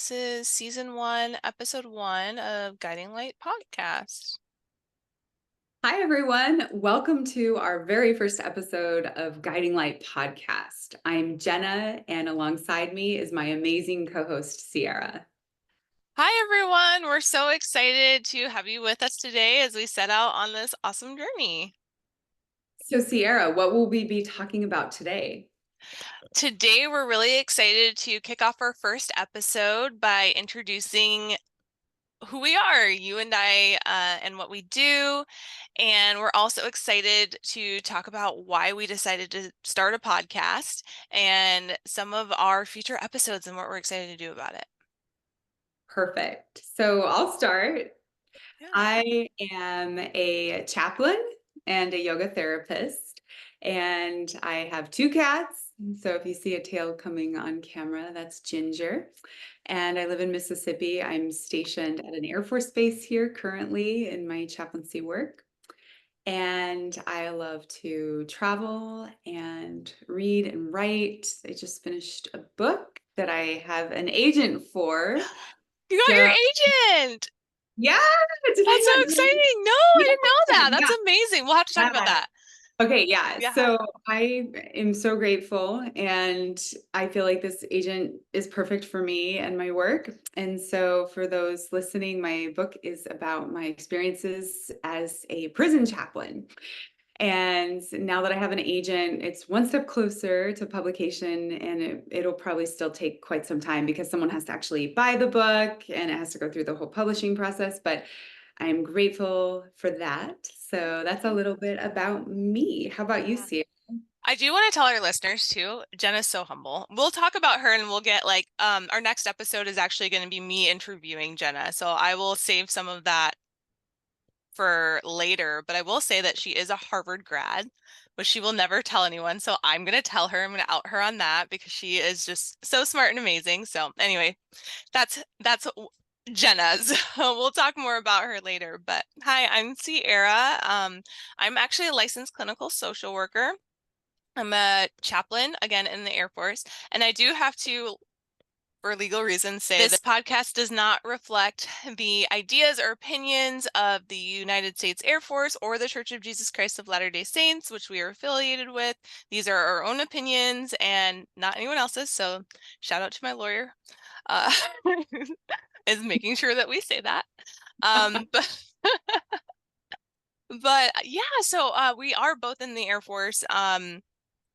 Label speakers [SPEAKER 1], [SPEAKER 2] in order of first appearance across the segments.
[SPEAKER 1] This is season 1, episode 1 of Guiding Light podcast.
[SPEAKER 2] Hi, everyone. Welcome to our very first episode of Guiding Light podcast. I'm Jenna, and alongside me is my amazing co-host, Sierra.
[SPEAKER 1] Hi, everyone. We're so excited to have you with us today as we set out on this awesome journey.
[SPEAKER 2] So, Sierra, what will we be talking about today?
[SPEAKER 1] Today, we're really excited to kick off our first episode by introducing who we are, you and I, and what we do. And we're also excited to talk about why we decided to start a podcast and some of our future episodes and what we're excited to do about it.
[SPEAKER 2] Perfect. So I'll start.
[SPEAKER 1] Yeah.
[SPEAKER 2] I am a chaplain and a yoga therapist, and I have 2 cats. So if you see a tail coming on camera, that's Ginger. And I live in Mississippi. I'm stationed at an Air Force base here currently in my chaplaincy work. And I love to travel and read and write. I just finished a book that I have an agent for.
[SPEAKER 1] You got
[SPEAKER 2] So,
[SPEAKER 1] your agent.
[SPEAKER 2] yeah, did
[SPEAKER 1] That's
[SPEAKER 2] I
[SPEAKER 1] so
[SPEAKER 2] not tell you?
[SPEAKER 1] exciting. No, I didn't know
[SPEAKER 2] Yeah,
[SPEAKER 1] that. That's
[SPEAKER 2] yeah,
[SPEAKER 1] amazing. We'll have to talk about
[SPEAKER 2] yeah.
[SPEAKER 1] that.
[SPEAKER 2] Okay, yeah.
[SPEAKER 1] Yeah.
[SPEAKER 2] So I am so grateful, and I feel like this agent is perfect for me and my work. And so, for those listening, my book is about my experiences as a prison chaplain. And now that I have an agent, it's one step closer to publication, and it'll probably still take quite some time because someone has to actually buy the book and it has to go through the whole publishing process. But I'm grateful for that. So that's a little bit about me. How about you,
[SPEAKER 1] Yeah.
[SPEAKER 2] Sia?
[SPEAKER 1] I do want to tell our listeners too, Jenna's so humble. We'll talk about her and we'll get our next episode is actually going to be me interviewing Jenna. So I will save some of that for later, but I will say that she is a Harvard grad, but she will never tell anyone. So I'm going to tell her, I'm going to out her on that because she is just so smart and amazing. So anyway, that's Jenna's. We'll talk more about her later. But hi, I'm Sierra. I'm actually a licensed clinical social worker. I'm a chaplain, again, in the Air Force. And I do have to, for legal reasons, say this podcast does not reflect the ideas or opinions of the United States Air Force or the Church of Jesus Christ of Latter-day Saints, which we are affiliated with. These are our own opinions and not anyone else's. So shout out to my lawyer. Is making sure that we say that. But yeah, so we are both in the Air Force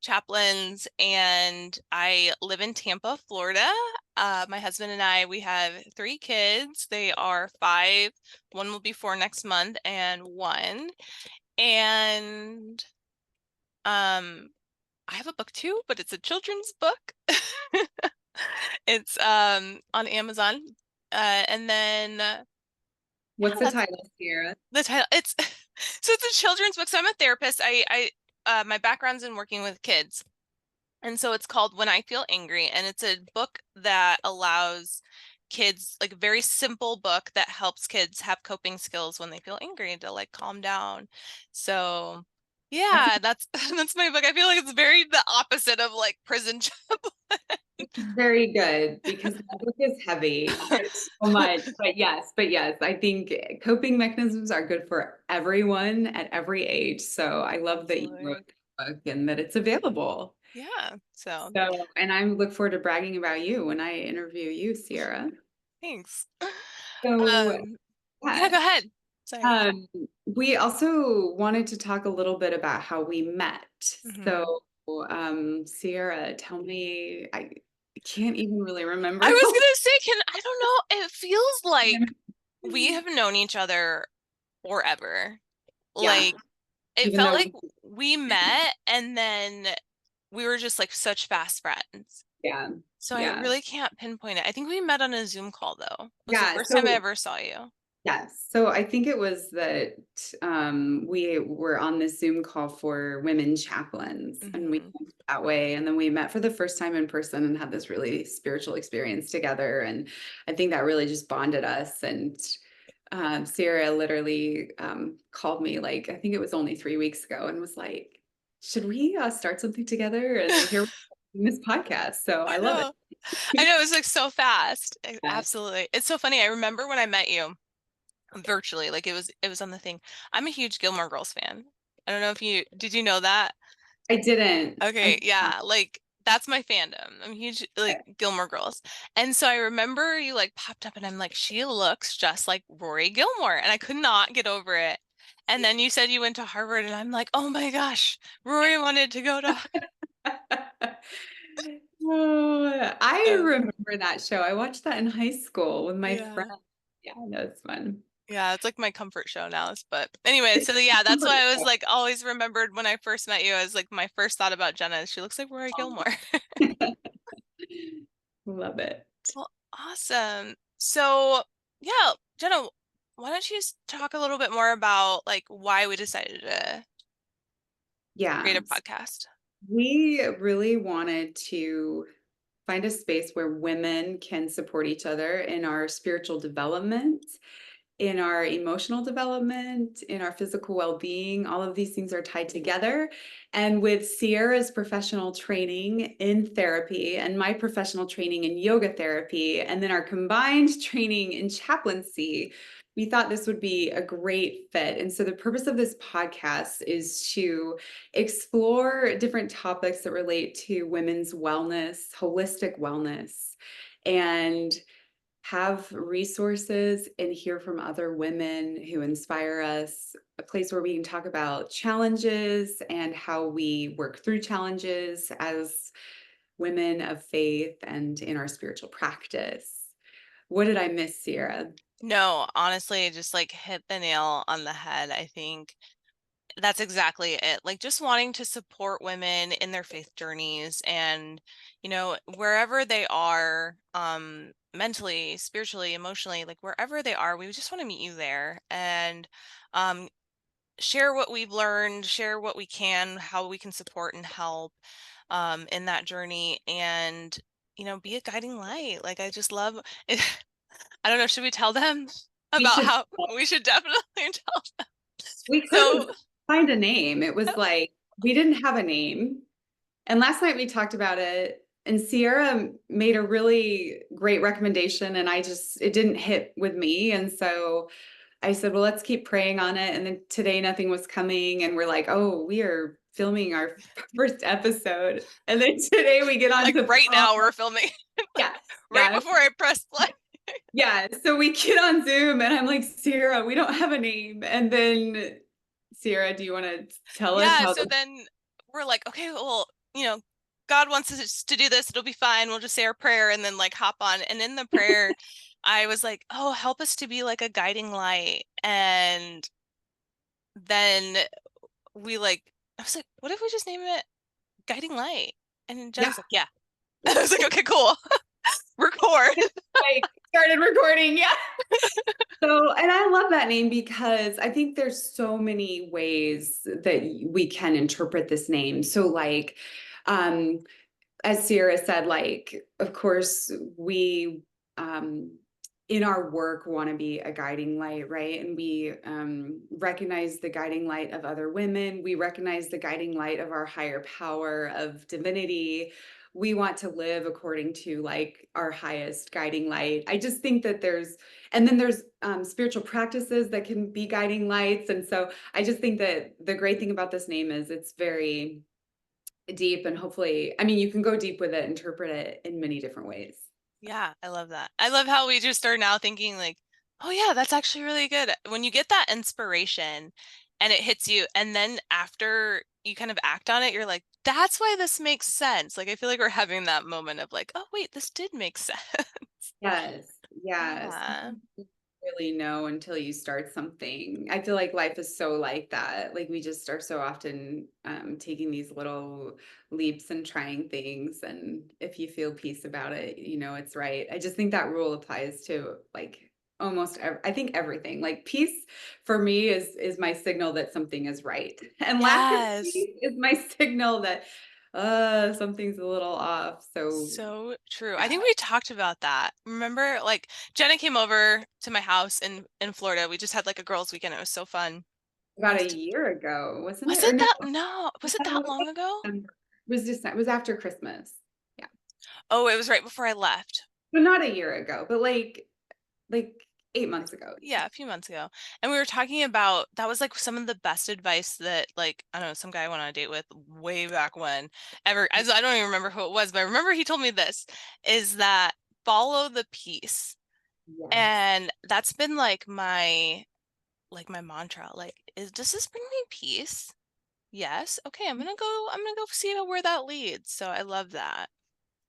[SPEAKER 1] chaplains, and I live in Tampa, Florida. My husband and I, we have 3 kids. They are 5. One will be 4 next month, and 1. And I have a book too, but it's a children's book. It's on Amazon. And then
[SPEAKER 2] What's the
[SPEAKER 1] that's
[SPEAKER 2] title, Sierra?
[SPEAKER 1] the title. It's so it's a children's book. So I'm a therapist. I my background's in working with kids. And so it's called When I Feel Angry, and it's a book that allows kids, like a very simple book that helps kids have coping skills when they feel angry to like calm down. So
[SPEAKER 2] That's
[SPEAKER 1] yeah, that's that's my book. I feel like it's very the opposite of like prison
[SPEAKER 2] very good because that book is heavy. There's so much, but yes, I think coping mechanisms are good for everyone at every age. So I love that you
[SPEAKER 1] Absolutely.
[SPEAKER 2] wrote the book and that it's available.
[SPEAKER 1] Yeah. So
[SPEAKER 2] So, and I look forward to bragging about you when I interview you, Sierra.
[SPEAKER 1] thanks.
[SPEAKER 2] So,
[SPEAKER 1] Yeah, go
[SPEAKER 2] yeah,
[SPEAKER 1] ahead. Sorry.
[SPEAKER 2] um, we also wanted to talk a little bit about how we met.
[SPEAKER 1] Mhm.
[SPEAKER 2] So, Sierra, tell me, I can't even really remember.
[SPEAKER 1] I was gonna say, I don't know, it feels like we have known each other forever.
[SPEAKER 2] Yeah,
[SPEAKER 1] Like, it
[SPEAKER 2] even
[SPEAKER 1] felt
[SPEAKER 2] though,
[SPEAKER 1] like we met and then we were just like such fast friends.
[SPEAKER 2] yeah,
[SPEAKER 1] So I
[SPEAKER 2] yeah,
[SPEAKER 1] really can't pinpoint it. I think we met on a Zoom call though. It was the
[SPEAKER 2] yeah.
[SPEAKER 1] first time I
[SPEAKER 2] So,
[SPEAKER 1] ever saw you.
[SPEAKER 2] yes. So I think it was that we were on this Zoom call for women chaplains, and we
[SPEAKER 1] Hmm.
[SPEAKER 2] went that way. And then we met for the first time in person and had this really spiritual experience together. And I think that really just bonded us. And Sarah literally called me, like, I think it was only 3 weeks ago, and was like, "Should we start something together?" And here we're in this podcast. So I
[SPEAKER 1] I
[SPEAKER 2] love it.
[SPEAKER 1] know. I know it was like so fast.
[SPEAKER 2] Yeah,
[SPEAKER 1] Absolutely. It's so funny. I remember when I met you virtually, like it was on the thing. I'm a huge Gilmore Girls fan. I don't know if you did you know that?
[SPEAKER 2] I didn't. I
[SPEAKER 1] Okay,
[SPEAKER 2] did not.
[SPEAKER 1] yeah, like that's my fandom. I'm huge like Gilmore Girls. And so I remember you like popped up and I'm like, she looks just like Rory Gilmore. And I could not get over it. And then you said you went to Harvard and I'm like, oh my gosh, Rory wanted to go to
[SPEAKER 2] Oh, I
[SPEAKER 1] uh,
[SPEAKER 2] remember that show. I watched that in high school with my
[SPEAKER 1] yeah.
[SPEAKER 2] friends. Yeah, no, it's fun.
[SPEAKER 1] Yeah, it's like my comfort show now. But anyway, so yeah, that's why I was like always remembered when I first met you as like my first thought about Jenna is she looks like Rory Gilmore.
[SPEAKER 2] Love it.
[SPEAKER 1] Well, awesome. So, yeah, Jenna, why don't you talk a little bit more about like why we decided to create
[SPEAKER 2] Yeah,
[SPEAKER 1] a podcast?
[SPEAKER 2] we really wanted to find a space where women can support each other in our spiritual development, in our emotional development, in our physical well being. All of these things are tied together. And with Sierra's professional training in therapy and my professional training in yoga therapy, and then our combined training in chaplaincy, we thought this would be a great fit. And so, the purpose of this podcast is to explore different topics that relate to women's wellness, holistic wellness, and have resources and hear from other women who inspire us, a place where we can talk about challenges and how we work through challenges as women of faith and in our spiritual practice. What did I miss, Sierra?
[SPEAKER 1] No, honestly, just like hit the nail on the head. I think that's exactly it. Like just wanting to support women in their faith journeys and, wherever they are, mentally, spiritually, emotionally, like wherever they are, we just want to meet you there and um share what we've learned, share what we can, how we can support and help in that journey and be a guiding light. Like I just love it. I don't know, should we tell them
[SPEAKER 2] We
[SPEAKER 1] about
[SPEAKER 2] should
[SPEAKER 1] how we should definitely tell them.
[SPEAKER 2] we
[SPEAKER 1] So
[SPEAKER 2] couldn't find a name. It was like we didn't have a name. And last night we talked about it, and Sierra made a really great recommendation, and it didn't hit with me. And so I said, well, let's keep praying on it. And then today nothing was coming, and we're like, oh, we are filming our first episode. And then today we get on
[SPEAKER 1] like
[SPEAKER 2] to
[SPEAKER 1] right now we're filming
[SPEAKER 2] yeah,
[SPEAKER 1] right
[SPEAKER 2] yeah,
[SPEAKER 1] before I press play.
[SPEAKER 2] yeah. So we get on Zoom, and I'm like, Sierra, we don't have a name. And then Sierra, do you want to tell us
[SPEAKER 1] Yeah,
[SPEAKER 2] how
[SPEAKER 1] so
[SPEAKER 2] this?
[SPEAKER 1] then we're like, okay, well, God wants us to do this. It'll be fine. We'll just say our prayer and then like hop on. And in the prayer, I was like, oh, help us to be like a guiding light. And then I was like, what if we just name it Guiding Light? And
[SPEAKER 2] Yeah,
[SPEAKER 1] Jen's like, yeah. I was like, okay, cool. Record.
[SPEAKER 2] like started recording. Yeah. So, and I love that name because I think there's so many ways that we can interpret this name. So, like, um, as Sierra said, like, of course, we in our work want to be a guiding light, right? And we recognize the guiding light of other women. We recognize the guiding light of our higher power of divinity. We want to live according to like our highest guiding light. I just think that and then there's spiritual practices that can be guiding lights. And so I just think that the great thing about this name is it's very deep, and hopefully, I mean, you can go deep with it, interpret it in many different ways.
[SPEAKER 1] Yeah, I love that. I love how we just are now thinking like, oh yeah, that's actually really good. When you get that inspiration and it hits you, and then after you kind of act on it, you're like, that's why this makes sense. Like I feel like we're having that moment of like, oh wait, this did make sense.
[SPEAKER 2] Yes, yes.
[SPEAKER 1] Yeah.
[SPEAKER 2] You don't really know until you start something. I feel like life is so like that. Like we just are so often taking these little leaps and trying things. And if you feel peace about it, you know it's right. I just think that rule applies to like I think everything. Like peace for me is my signal that something is right. And lack of
[SPEAKER 1] Yes.
[SPEAKER 2] peace is my signal that something's a little off. So
[SPEAKER 1] So true. I
[SPEAKER 2] yeah.
[SPEAKER 1] think we talked about that. Remember, like Jenna came over to my house in Florida. We just had like a girls' weekend. It was so fun.
[SPEAKER 2] About a year ago, wasn't
[SPEAKER 1] Was
[SPEAKER 2] it? Or
[SPEAKER 1] it
[SPEAKER 2] no,
[SPEAKER 1] that? No, was it
[SPEAKER 2] no,
[SPEAKER 1] that long ago?
[SPEAKER 2] it was after Christmas. Yeah.
[SPEAKER 1] Oh, it was right before I left.
[SPEAKER 2] But not a year ago, but like 8 months ago.
[SPEAKER 1] Yeah, a few months ago. And we were talking about that was like some of the best advice that like I don't know, some guy I went on a date with way back when ever as I don't even remember who it was, but I remember he told me this is that follow the peace.
[SPEAKER 2] Yes.
[SPEAKER 1] And that's been like my mantra. Like, does this bring me peace? Yes. Okay, I'm gonna go see where that leads. So I love that.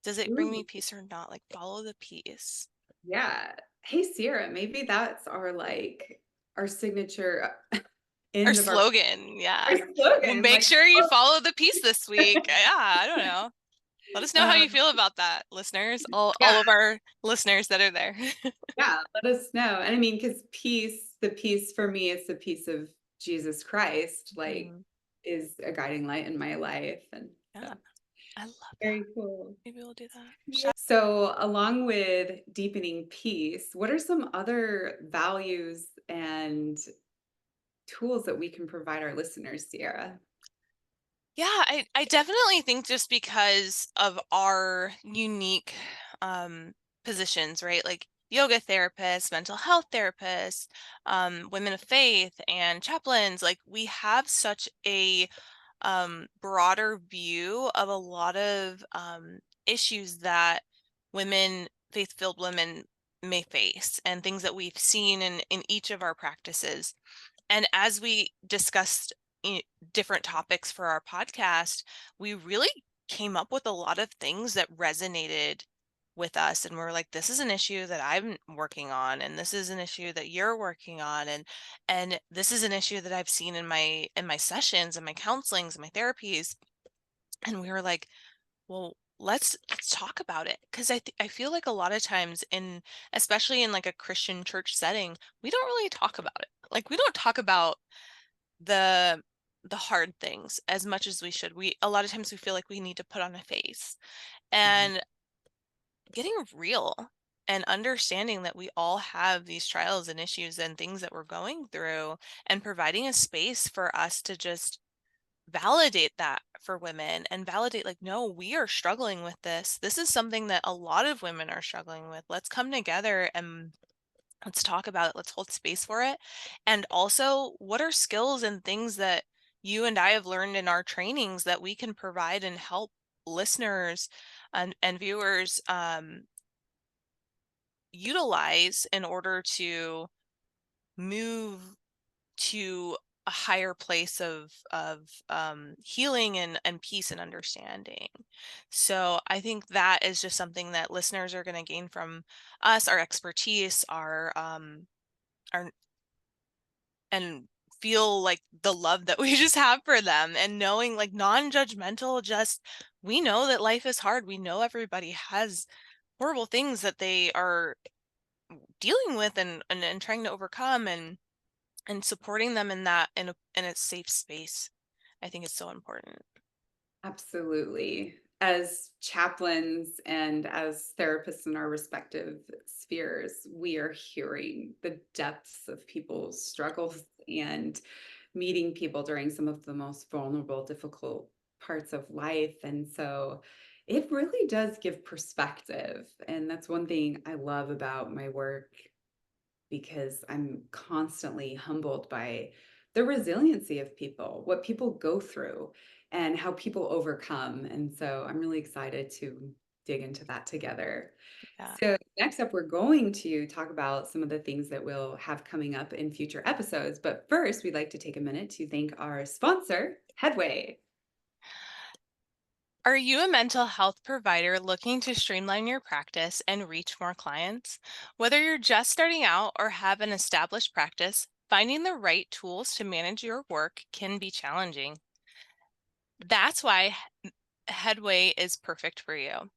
[SPEAKER 1] Does it bring me
[SPEAKER 2] Ooh,
[SPEAKER 1] peace or not? Like follow the peace.
[SPEAKER 2] yeah. Hey, Sierra, maybe that's our like our signature
[SPEAKER 1] Our
[SPEAKER 2] end of
[SPEAKER 1] slogan,
[SPEAKER 2] our
[SPEAKER 1] yeah. Well,
[SPEAKER 2] slogan.
[SPEAKER 1] make
[SPEAKER 2] Like,
[SPEAKER 1] sure you follow the peace this week. Yeah, I don't know. Let us know how you
[SPEAKER 2] um,
[SPEAKER 1] feel about that, listeners.
[SPEAKER 2] yeah,
[SPEAKER 1] All of our listeners that are there.
[SPEAKER 2] yeah. Let us know. And I mean, because the peace for me is the peace of Jesus Christ, like,
[SPEAKER 1] Mhm.
[SPEAKER 2] is a guiding light in my life, and so
[SPEAKER 1] Yeah, I love that.
[SPEAKER 2] very cool.
[SPEAKER 1] Maybe we'll do that.
[SPEAKER 2] Yeah. So, along with deepening peace, what are some other values and tools that we can provide our listeners, Sierra?
[SPEAKER 1] Yeah, I definitely think just because of our unique positions, right? Like yoga therapists, mental health therapists, women of faith, and chaplains, like we have such a broader view of a lot of issues that women, faith-filled women, may face, and things that we've seen in each of our practices. And as we discussed i- different topics for our podcast, we really came up with a lot of things that resonated with us. And we're like, this is an issue that I'm working on, and this is an issue that you're working on, and this is an issue that I've seen in my sessions and my counselings and my therapies. And we were like, well, let's talk about it because I feel like a lot of times in especially in like a Christian church setting, we don't really talk about it. Like we don't talk about the the hard things as much as we should. We a lot of times we feel like we need to put on a face.
[SPEAKER 2] Mhm.
[SPEAKER 1] And getting real and understanding that we all have these trials and issues and things that we're going through, and providing a space for us to just validate that for women and validate like, no, we are struggling with this. This is something that a lot of women are struggling with. Let's come together and let's talk about it. Let's hold space for it. And also, what are skills and things that you and I have learned in our trainings that we can provide and help listeners and viewers utilize in order to move to a higher place of healing and peace and understanding. So I think that is just something that listeners are going to gain from us, our expertise, our and feel like the love that we just have for them, and knowing like non-judgmental, just we know that life is hard. We know everybody has horrible things that they are dealing with and trying to overcome, and supporting them in that in a safe space. I think is so important.
[SPEAKER 2] Absolutely. As chaplains and as therapists in our respective spheres, we are hearing the depths of people's struggles and meeting people during some of the most vulnerable, difficult parts of life. And so it really does give perspective. And that's one thing I love about my work because I'm constantly humbled by the resiliency of people, what people go through, and how people overcome. And so I'm really excited to dig into that together.
[SPEAKER 1] Yeah.
[SPEAKER 2] So, next up, we're going to talk about some of the things that we'll have coming up in future episodes. But first, we'd like to take a minute to thank our sponsor, Headway.
[SPEAKER 1] Are you a mental health provider looking to streamline your practice and reach more clients? Whether you're just starting out or have an established practice, finding the right tools to manage your work can be challenging. That's why Headway is perfect for you.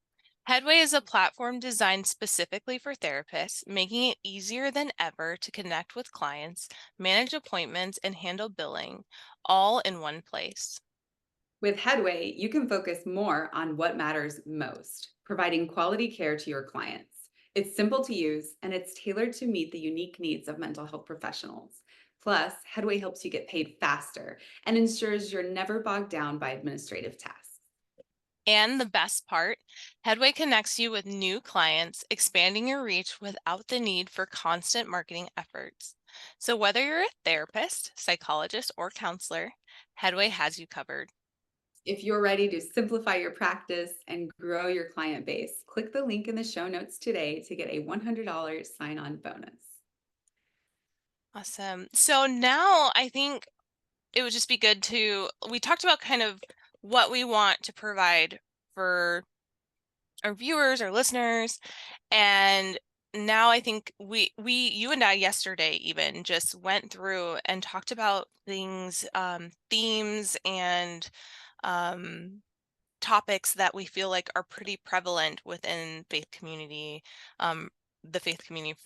[SPEAKER 1] Headway is a platform designed specifically for therapists, making it easier than ever to connect with clients, manage appointments, and handle billing, all in one place.
[SPEAKER 2] With Headway, you can focus more on what matters most, providing quality care to your clients. It's simple to use and it's tailored to meet the unique needs of mental health professionals. Plus, Headway helps you get paid faster and ensures you're never bogged down by administrative tasks.
[SPEAKER 1] And the best part, Headway connects you with new clients, expanding your reach without the need for constant marketing efforts. So whether you're a therapist, psychologist, or counselor, Headway has you covered.
[SPEAKER 2] If you're ready to simplify your practice and grow your client base, click the link in the show notes today to get a $100 sign-on bonus.
[SPEAKER 1] Awesome. So now I think it would just be good we talked about kind of what we want to provide for our viewers, our listeners, and now I think you and I yesterday even just went through and talked about things, themes and um, topics that we feel like are pretty prevalent within the faith community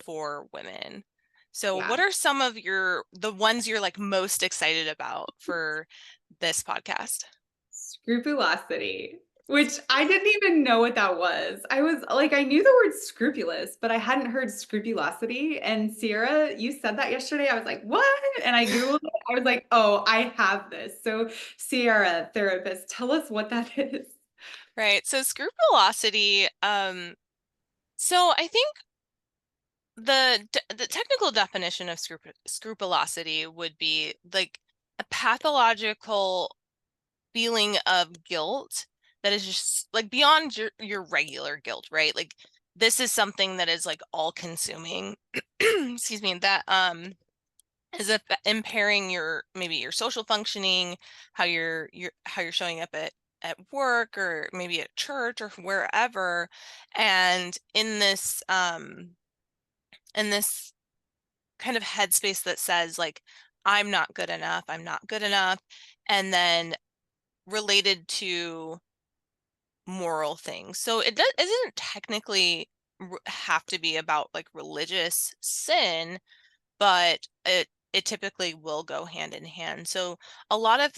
[SPEAKER 1] for women. So what
[SPEAKER 2] Yeah.
[SPEAKER 1] are some of the ones you're like most excited about for this podcast?
[SPEAKER 2] Scrupulosity, which I didn't even know what that was. I was like, I knew the word scrupulous, but I hadn't heard scrupulosity. And Sierra, you said that yesterday. I was like, what? And I Googled it. I was like, oh, I have this. So, Sierra, therapist, tell us what that is.
[SPEAKER 1] Right. So scrupulosity, so I think the technical definition of scrupulosity would be like a pathological feeling of guilt that is just like beyond your regular guilt, right? Like this is something that is like all consuming, excuse me, that is impairing maybe your social functioning, how you're showing up at work or maybe at church or wherever. And in this kind of headspace that says like I'm not good enough, and then related to moral things. So it doesn't technically have to be about like religious sin, but it typically will go hand in hand. So a lot of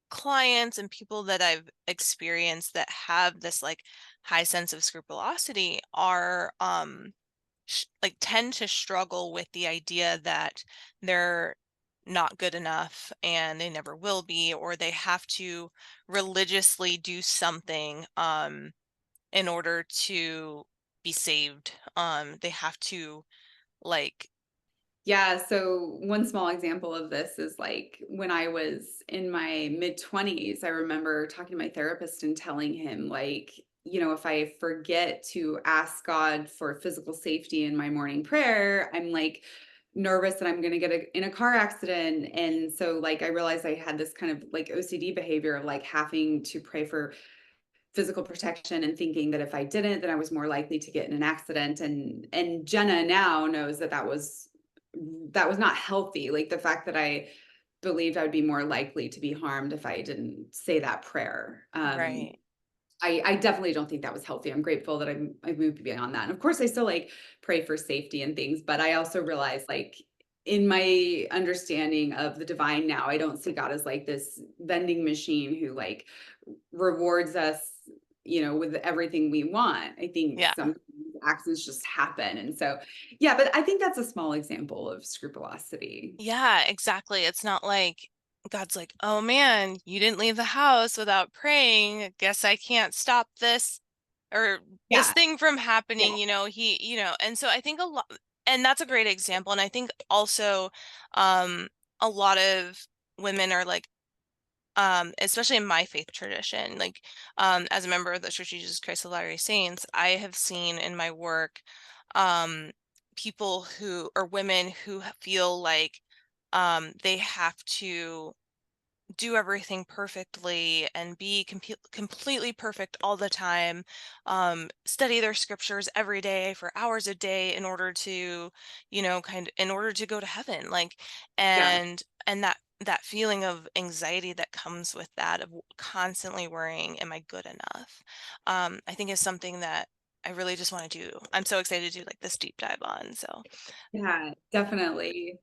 [SPEAKER 1] clients and people that I've experienced that have this like high sense of scrupulosity are like tend to struggle with the idea that they're not good enough and they never will be, or they have to religiously do something in order to be saved. They have to like
[SPEAKER 2] Yeah, so one small example of this is like when I was in my mid 20s, I remember talking to my therapist and telling him, like, if I forget to ask God for physical safety in my morning prayer, I'm like nervous that I'm going to get in a car accident. And so, like, I realized I had this kind of like OCD behavior of like having to pray for physical protection and thinking that if I didn't, then I was more likely to get in an accident. And Jenna now knows that that was not healthy. Like the fact that I believed I would be more likely to be harmed if I didn't say that prayer.
[SPEAKER 1] right.
[SPEAKER 2] I definitely don't think that was healthy. I'm grateful that I've moved beyond that. And of course, I still like pray for safety and things, but I also realize like in my understanding of the divine now, I don't see God as like this vending machine who like rewards us, with everything we want. I think
[SPEAKER 1] Yeah.
[SPEAKER 2] some accidents just happen. And so, yeah, but I think that's a small example of scrupulosity.
[SPEAKER 1] Yeah, exactly. It's not like God's like, "Oh man, you didn't leave the house without praying. Guess I can't stop this or this
[SPEAKER 2] Yeah.
[SPEAKER 1] thing from
[SPEAKER 2] Yeah.
[SPEAKER 1] happening." And so I think a lot, and that's a great example. And I think also, um, a lot of women are like, especially in my faith tradition, like, as a member of the Church of Jesus Christ of Latter-day Saints, I have seen in my work, um, people who or women who feel like they have to do everything perfectly and be completely perfect all the time, study their scriptures every day for hours a day in order to, in order to go to heaven. Like,
[SPEAKER 2] Yeah.
[SPEAKER 1] and that feeling of anxiety that comes with that of constantly worrying, am I good enough? I think is something that I really just want to do. I'm so excited to do like this deep dive on. So
[SPEAKER 2] Yeah, definitely.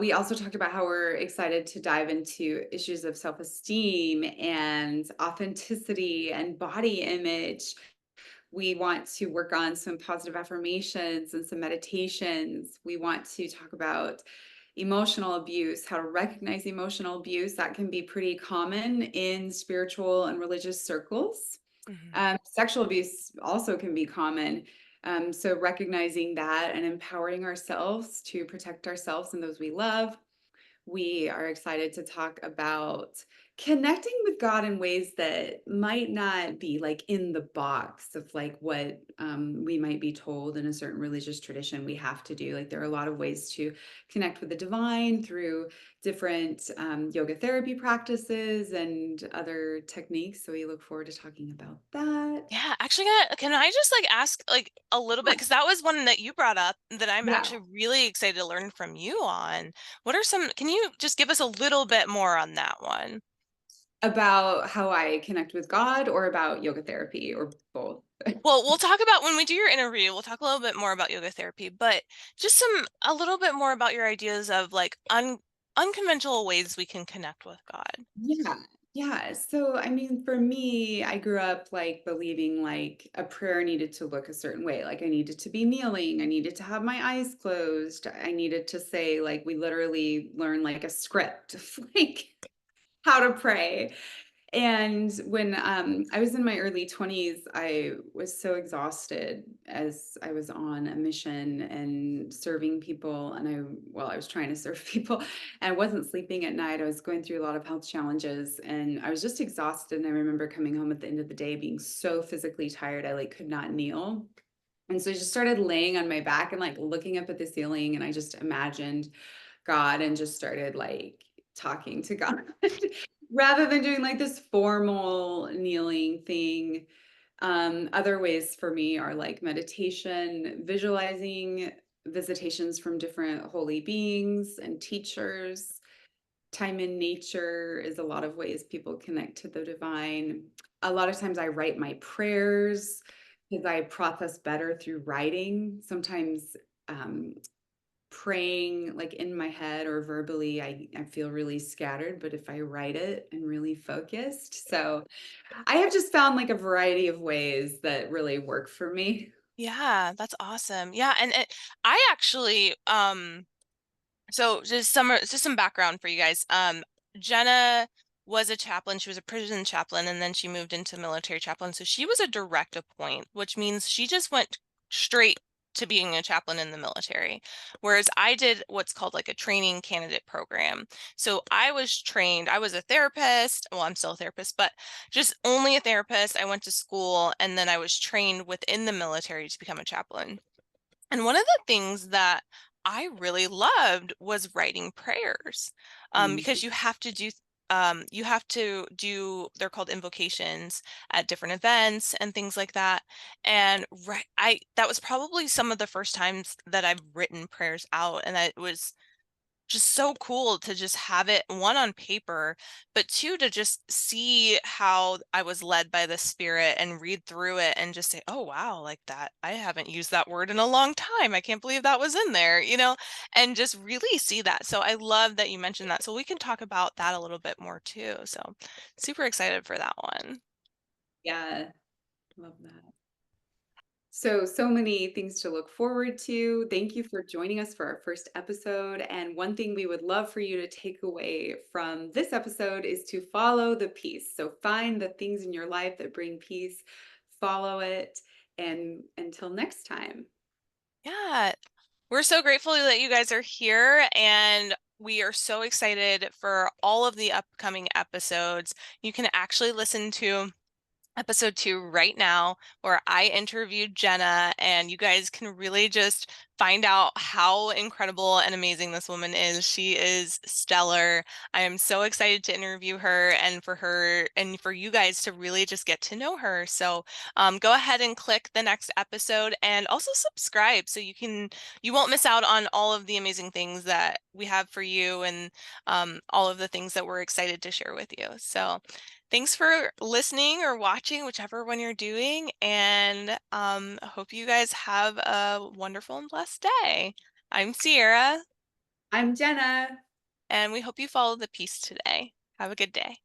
[SPEAKER 2] We also talked about how we're excited to dive into issues of self-esteem and authenticity and body image. We want to work on some positive affirmations and some meditations. We want to talk about, emotional abuse, how to recognize emotional abuse. That can be pretty common in spiritual and religious circles.
[SPEAKER 1] Mhm.
[SPEAKER 2] Sexual abuse also can be common. So recognizing that and empowering ourselves to protect ourselves and those we love. We are excited to talk about connecting with God in ways that might not be like in the box of like what we might be told in a certain religious tradition we have to do. Like there are a lot of ways to connect with the divine through different yoga therapy practices and other techniques. So we look forward to talking about that.
[SPEAKER 1] Yeah, actually, can I just like ask like a little bit,
[SPEAKER 2] Yeah.
[SPEAKER 1] because that was one that you brought up that I'm
[SPEAKER 2] Yeah.
[SPEAKER 1] actually really excited to learn from you on. What are some, can you just give us a little bit more on that one?
[SPEAKER 2] About how I connect with God or about yoga therapy or both.
[SPEAKER 1] Well, we'll talk about when we do your interview, we'll talk a little bit more about yoga therapy, but just a little bit more about your ideas of like unconventional ways we can connect with God.
[SPEAKER 2] Yeah. Yeah. So, I mean, for me, I grew up like believing like a prayer needed to look a certain way. Like I needed to be kneeling. I needed to have my eyes closed. I needed to say, like, we literally learn like a script of like how to pray. And when I was in my early 20s, I was so exhausted as I was on a mission and serving people. And I was trying to serve people and I wasn't sleeping at night. I was going through a lot of health challenges and I was just exhausted. And I remember coming home at the end of the day being so physically tired, I like could not kneel. And so I just started laying on my back and like looking up at the ceiling. And I just imagined God and just started like talking to God rather than doing like this formal kneeling thing. Other ways for me are like meditation, visualizing visitations from different holy beings and teachers. Time in nature is a lot of ways people connect to the divine. A lot of times I write my prayers because I process better through writing. Sometimes um, praying like in my head or verbally, I feel really scattered, but if I write it, I'm really focused. So I have just found like a variety of ways that really work for me.
[SPEAKER 1] Yeah, that's awesome. Yeah, and I actually so just some background for you guys. Jenna was a chaplain. She was a prison chaplain, and then she moved into military chaplain. So she was a direct appoint, which means she just went straight to being a chaplain in the military. Whereas I did what's called like a training candidate program. So I was trained, I was a therapist. Well, I'm still a therapist, but just only a therapist. I went to school and then I was trained within the military to become a chaplain. And one of the things that I really loved was writing prayers,
[SPEAKER 2] Mhm.
[SPEAKER 1] because you have to do, they're called invocations at different events and things like that. And that was probably some of the first times that I've written prayers out, and it was just so cool to just have it, one, on paper, but two, to just see how I was led by the spirit and read through it and just say, oh wow, like that, I haven't used that word in a long time, I can't believe that was in there, and just really see that. So I love that you mentioned that, so we can talk about that a little bit more too. So super excited for that one.
[SPEAKER 2] Yeah, love that. So, so many things to look forward to. Thank you for joining us for our first episode. And one thing we would love for you to take away from this episode is to follow the peace. So, find the things in your life that bring peace, follow it. And until next time.
[SPEAKER 1] Yeah, we're so grateful that you guys are here, and we are so excited for all of the upcoming episodes. You can actually listen to episode 2 right now, where I interviewed Jenna, and you guys can really just find out how incredible and amazing this woman is. She is stellar. I am so excited to interview her and for her and for you guys to really just get to know her. So go ahead and click the next episode and also subscribe so you won't miss out on all of the amazing things that we have for you, and all of the things that we're excited to share with you. So thanks for listening or watching, whichever one you're doing, and I hope you guys have a wonderful and blessed day. I'm Sierra,
[SPEAKER 2] I'm Jenna.
[SPEAKER 1] and we hope you follow the peace today. Have a good day.